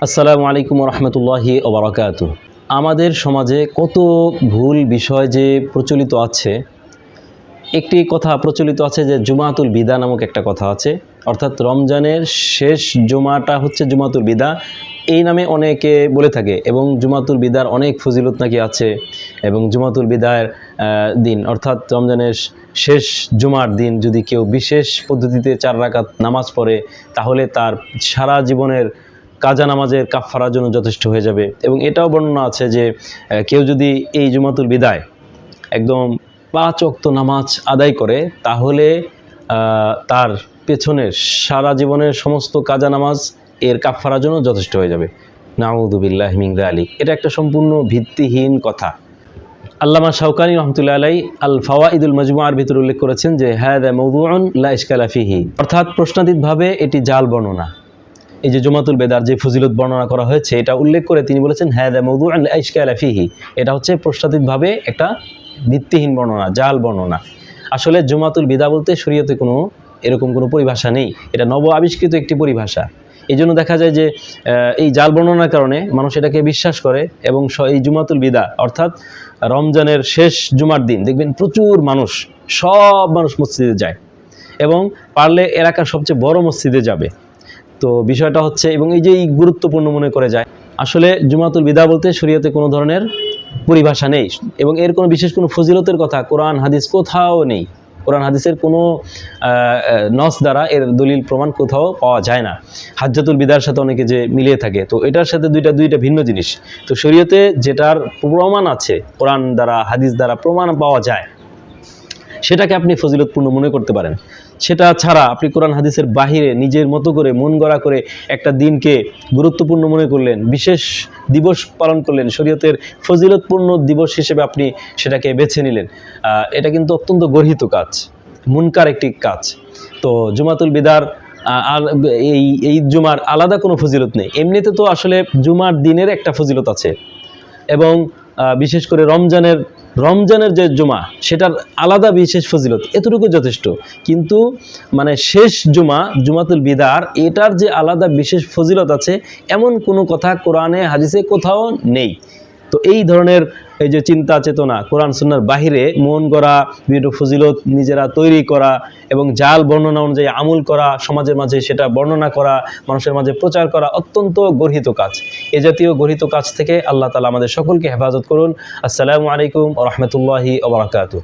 আসসালামু আলাইকুম রহমতুল্লাহি ওয়া বারাকাতুহু। আমাদের সমাজে কত ভুল বিষয় যে প্রচলিত আছে। একটি কথা প্রচলিত আছে যে জুমাতুল বিদা নামক একটা কথা আছে, অর্থাৎ রমজানের শেষ জুমাটা হচ্ছে জুমাতুল বিদা, এই নামে অনেকে বলে থাকে। এবং জুমাতুল বিদার অনেক ফজিলত নাকি আছে। এবং জুমাতুল বিদার দিন অর্থাৎ রমজানের শেষ জুমার দিন যদি কেউ বিশেষ পদ্ধতিতে 4 রাকাত নামাজ পড়ে, তাহলে তার সারা জীবনের কাজা নামাজের কাফফারার জন্য যথেষ্ট হয়ে যাবে। এবং এটাও বর্ণনা আছে যে কেউ যদি এই জুমাতুল বিদায় একদম 5 ওয়াক্ত নামাজ আদায় করে, তাহলে তার পেছনের সারা জীবনের সমস্ত কাজা নামাজ এর কাফফারার জন্য যথেষ্ট হয়ে যাবে। নাউযু বিল্লাহি মিন যালিক। এটা একটা সম্পূর্ণ ভিত্তিহীন কথা। আল্লামা শাওকানি রহমতুল্লাহ আলাই আল ফাওয়াইদুল মাজমুআর ভিতরে উল্লেখ করেছেন যে হাযা মাওযুউন লা ইশকালা ফিহি, অর্থাৎ প্রশ্নাতীতভাবে এটি জাল বর্ণনা। এই যে জুমাতুল বিদার যে ফজিলত বর্ণনা করা হয়েছে, এটা উল্লেখ করে তিনি বলেছেন হাযা মাওযুউন লা ইশকালা ফিহি, এটা হচ্ছে প্রশ্নাতীতভাবে একটা ভিত্তিহীন বর্ণনা, জাল বর্ণনা। আসলে জুমাতুল বিদা বলতে শরীয়তে এরকম কোনো পরিভাষা নেই, এটা নব আবিষ্কৃত একটি পরিভাষা। এই জন্য দেখা যায় যে এই জাল বর্ণনার কারণে মানুষ এটাকে বিশ্বাস করে। এবং এই জুমাতুল বিদা অর্থাৎ রমজানের শেষ জুমার দিন দেখবেন প্রচুর মানুষ, সব মানুষ মসজিদে যায়, এবং পারলে এলাকার সবচেয়ে বড় মসজিদে যাবে। তো বিষয়টা হচ্ছে, এবং এই যে গুরুত্বপূর্ণ মনে করে যায়। আসলে জুমাতুল বিদা বলতে শরীয়তে কোনো ধরনের পরিভাষা নেই, এবং এর কোনো বিশেষ কোনো ফজিলতের কথা কোরআন হাদিস কোথাও নেই। কোরআন হাদিসের কোনো নস দ্বারা এর দলিল প্রমাণ কোথাও পাওয়া যায় না। হাজ্জাতুল বিদার সাথে অনেকে যে মিলিয়ে থাকে, তো এটার সাথে দুইটা ভিন্ন জিনিস। তো শরীয়তে যেটার প্রমাণ আছে, কোরআন দ্বারা হাদিস দ্বারা প্রমাণ পাওয়া যায়, সেটাকে আপনি ফজিলতপূর্ণ মনে করতে পারেন। সেটা ছাড়া আপনি কোরআন হাদিসের বাহিরে নিজের মতো করে মন গড়া করে একটা দিনকে গুরুত্বপূর্ণ মনে করলেন, বিশেষ দিবস পালন করলেন, শরীয়তের ফজিলতপূর্ণ দিবস হিসেবে আপনি সেটাকে বেছে নিলেন। এটা কিন্তু অত্যন্ত গর্হিত কাজ, মুনকার একটি কাজ। তো জুমাতুল বিদার আর এই জুমার আলাদা কোনো ফজিলত নেই। এমনিতে তো আসলে জুমার দিনের একটা ফজিলত আছে, এবং বিশেষ করে রমজানের যে জুমা, সেটার আলাদা বিশেষ ফজিলত, এতটুকু যথেষ্ট। কিন্তু মানে শেষ জুমাতুল বিদার, এটার যে আলাদা বিশেষ ফজিলত আছে, এমন কোনো কথা কোরআনে হাদিসে কোথাও নেই। তো এই ধরনের এই যে চিন্তা চেতনা, কোরআন সুন্নাহর বাহিরে মন গড়া বিভিন্ন ফজিলত নিজেরা তৈরি করা এবং জাল বর্ণনা অনুযায়ী আমল করা, সমাজের মাঝে সেটা বর্ণনা করা, মানুষের মাঝে প্রচার করা অত্যন্ত গর্হিত কাজ। এ জাতীয় গর্হিত কাজ থেকে আল্লাহ তাআলা আমাদের সকলকে হেফাজত করুন। আসসালামু আলাইকুম ওয়া রাহমাতুল্লাহি ওয়া বারাকাতুহু।